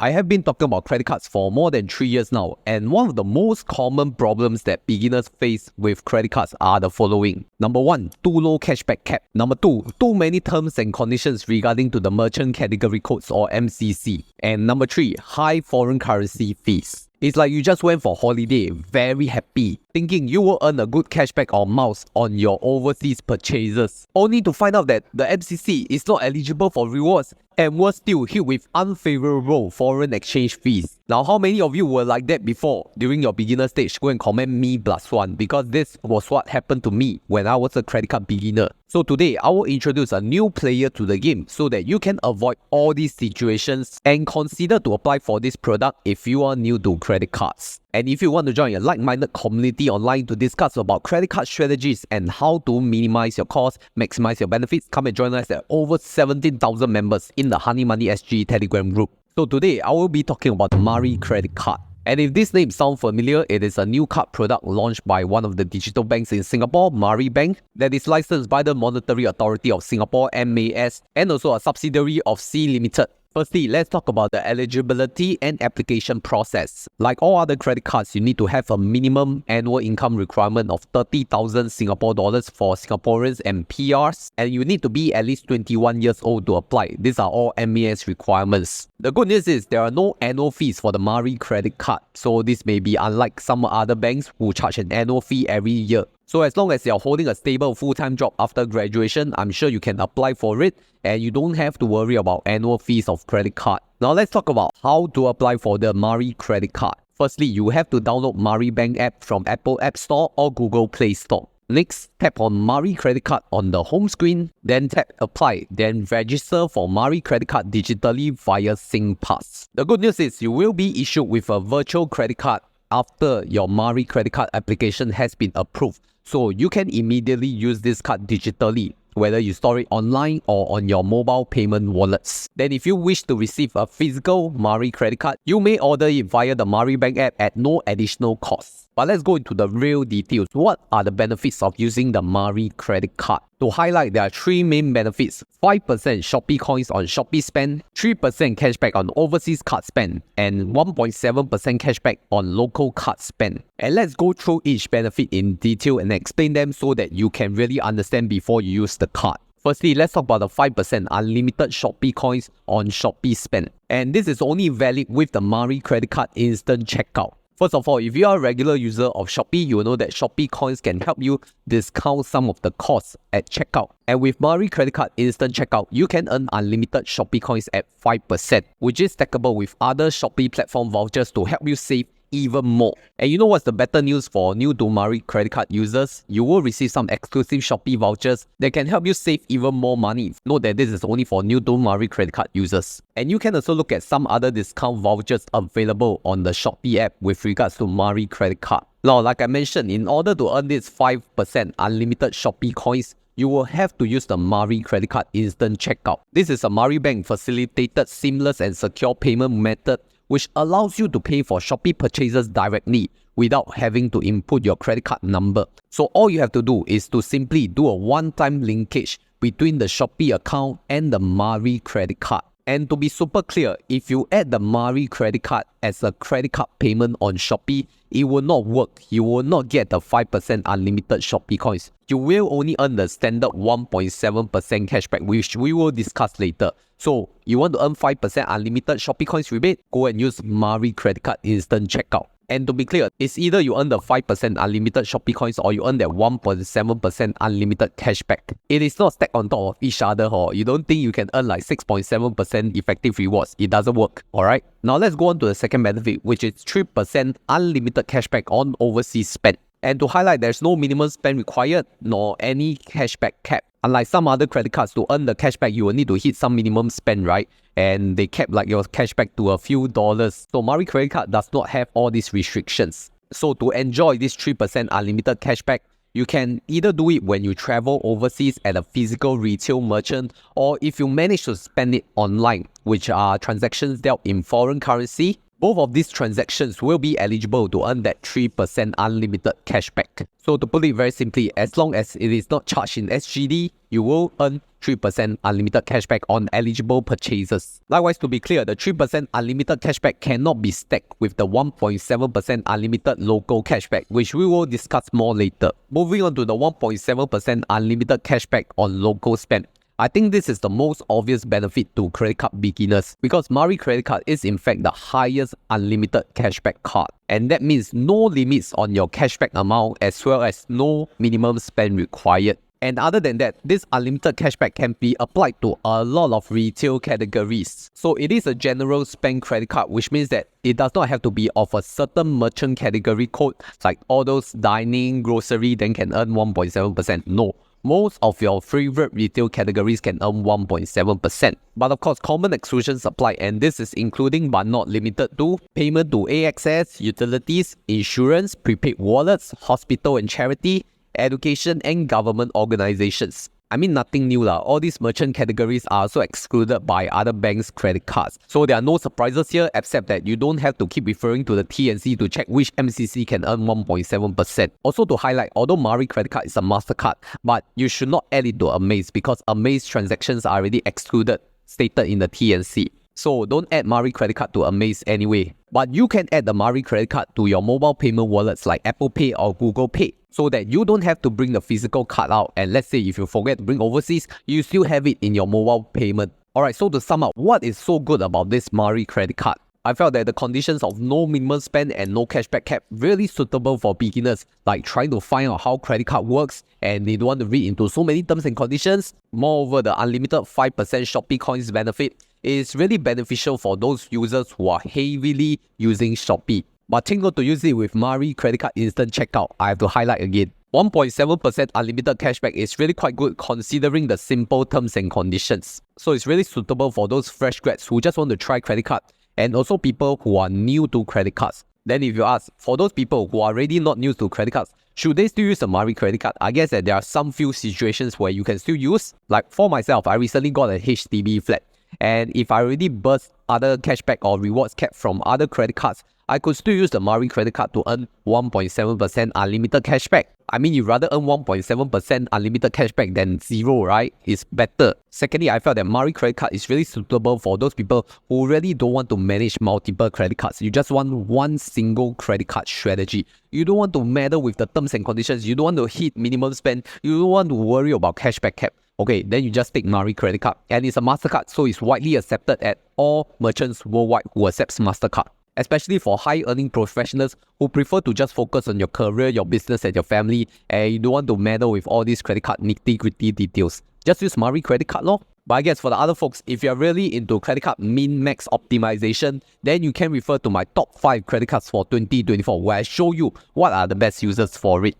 I have been talking about credit cards for more than 3 years now, and one of the most common problems that beginners face with credit cards are the following. Number 1, too low cashback cap. Number 2, too many terms and conditions regarding to the merchant category codes or MCC. And number 3, high foreign currency fees. It's like you just went for holiday, very happy, thinking you will earn a good cashback or miles on your overseas purchases, only to find out that the MCC is not eligible for rewards and was still hit with unfavorable foreign exchange fees. Now, how many of you were like that before during your beginner stage? Go and comment me +1, because this was what happened to me when I was a credit card beginner. So today, I will introduce a new player to the game so that you can avoid all these situations and consider to apply for this product if you are new to credit cards. And if you want to join a like-minded community online to discuss about credit card strategies and how to minimize your costs, maximize your benefits, come and join us at over 17,000 members in the Honey Money SG Telegram group. So today, I will be talking about the Mari credit card. And if this name sounds familiar, it is a new card product launched by one of the digital banks in Singapore, MariBank, that is licensed by the Monetary Authority of Singapore, MAS, and also a subsidiary of C Limited. Firstly, let's talk about the eligibility and application process. Like all other credit cards, you need to have a minimum annual income requirement of 30,000 Singapore dollars for Singaporeans and PRs, and you need to be at least 21 years old to apply. These are all MAS requirements. The good news is there are no annual fees for the Mari credit card, so this may be unlike some other banks who charge an annual fee every year. So as long as you're holding a stable full-time job after graduation, I'm sure you can apply for it and you don't have to worry about annual fees of credit card. Now let's talk about how to apply for the Mari credit card. Firstly, you have to download MariBank app from Apple App Store or Google Play Store. Next, tap on Mari credit card on the home screen, then tap apply, then register for Mari credit card digitally via SingPass. The good news is you will be issued with a virtual credit card after your Mari credit card application has been approved. So you can immediately use this card digitally, whether you store it online or on your mobile payment wallets. Then if you wish to receive a physical Mari credit card, you may order it via the MariBank app at no additional cost. But let's go into the real details. What are the benefits of using the Mari credit card? To highlight, there are 3 main benefits: 5% Shopee Coins on Shopee spend, 3% cashback on overseas card spend, and 1.7% cashback on local card spend. And let's go through each benefit in detail and explain them so that you can really understand before you use the card. Firstly, let's talk about the 5% unlimited Shopee Coins on Shopee spend. And this is only valid with the Mari credit card instant checkout. First of all, if you are a regular user of Shopee, you will know that Shopee Coins can help you discount some of the costs at checkout. And with Mari credit card instant checkout, you can earn unlimited Shopee Coins at 5%, which is stackable with other Shopee platform vouchers to help you save even more. And you know what's the better news for new to Mari credit card users? You will receive some exclusive Shopee vouchers that can help you save even more money. Note that this is only for new to Mari credit card users. And you can also look at some other discount vouchers available on the Shopee app with regards to Mari credit card. Now, like I mentioned, in order to earn this 5% unlimited Shopee Coins, you will have to use the Mari credit card instant checkout. This is a MariBank facilitated seamless and secure payment method which allows you to pay for Shopee purchases directly without having to input your credit card number. So all you have to do is to simply do a one-time linkage between the Shopee account and the Mari credit card. And to be super clear, if you add the Mari credit card as a credit card payment on Shopee, it will not work. You will not get the 5% unlimited Shopee Coins. You will only earn the standard 1.7% cashback, which we will discuss later. So, you want to earn 5% unlimited Shopee Coins rebate? Go and use Mari credit card instant checkout. And to be clear, it's either you earn the 5% unlimited Shopee Coins or you earn that 1.7% unlimited cashback. It is not stacked on top of each other. You don't think you can earn like 6.7% effective rewards. It doesn't work. Alright? Now let's go on to the second benefit, which is 3% unlimited cashback on overseas spend. And to highlight, there's no minimum spend required nor any cashback cap. Unlike some other credit cards, to earn the cashback, you will need to hit some minimum spend, right? And they cap like your cashback to a few dollars. So Mari credit card does not have all these restrictions. So to enjoy this 3% unlimited cashback, you can either do it when you travel overseas at a physical retail merchant, or if you manage to spend it online, which are transactions dealt in foreign currency, Both of these transactions will be eligible to earn that 3% unlimited cashback. So to put it very simply, as long as it is not charged in SGD, you will earn 3% unlimited cashback on eligible purchases. Likewise, to be clear, the 3% unlimited cashback cannot be stacked with the 1.7% unlimited local cashback, which we will discuss more later. Moving on to the 1.7% unlimited cashback on local spend. I think this is the most obvious benefit to credit card beginners because Mari credit card is in fact the highest unlimited cashback card. And that means no limits on your cashback amount as well as no minimum spend required. And other than that, this unlimited cashback can be applied to a lot of retail categories. So it is a general spend credit card, which means that it does not have to be of a certain merchant category code, like all those dining, grocery, then can earn 1.7%. No. Most of your favorite retail categories can earn 1.7%. But of course, common exclusions apply, and this is including but not limited to payment to AXS, utilities, insurance, prepaid wallets, hospital and charity, education and government organizations. I mean, nothing new lah. All these merchant categories are also excluded by other banks' credit cards. So there are no surprises here except that you don't have to keep referring to the T&C to check which MCC can earn 1.7%. Also to highlight, although Mari credit card is a MasterCard, but you should not add it to Amaze because Amaze transactions are already excluded, stated in the T&C. So don't add Mari credit card to Amaze anyway. But you can add the Mari credit card to your mobile payment wallets like Apple Pay or Google Pay, so that you don't have to bring the physical card out, and let's say if you forget to bring overseas, you still have it in your mobile payment. Alright, so to sum up, what is so good about this Mari credit card? I felt that the conditions of no minimum spend and no cashback cap really suitable for beginners, like trying to find out how credit card works and they don't want to read into so many terms and conditions. Moreover, the unlimited 5% Shopee Coins benefit is really beneficial for those users who are heavily using Shopee. But take note to use it with Mari credit card instant checkout, I have to highlight again. 1.7% unlimited cashback is really quite good considering the simple terms and conditions. So it's really suitable for those fresh grads who just want to try credit card and also people who are new to credit cards. Then if you ask, for those people who are already not new to credit cards, should they still use the Mari credit card? I guess that there are some few situations where you can still use. Like for myself, I recently got a HDB flat. And if I already burst other cashback or rewards cap from other credit cards, I could still use the Mari credit card to earn 1.7% unlimited cashback. I mean, you'd rather earn 1.7% unlimited cashback than zero, right? It's better. Secondly, I felt that Mari credit card is really suitable for those people who really don't want to manage multiple credit cards. You just want one single credit card strategy. You don't want to meddle with the terms and conditions. You don't want to hit minimum spend. You don't want to worry about cashback cap. Okay, then you just take Mari credit card. And it's a MasterCard, so it's widely accepted at all merchants worldwide who accepts MasterCard. Especially for high-earning professionals who prefer to just focus on your career, your business and your family, and you don't want to meddle with all these credit card nitty-gritty details. Just use Mari credit card lor. But I guess for the other folks, if you're really into credit card min-max optimization, then you can refer to my top 5 credit cards for 2024 where I show you what are the best users for it.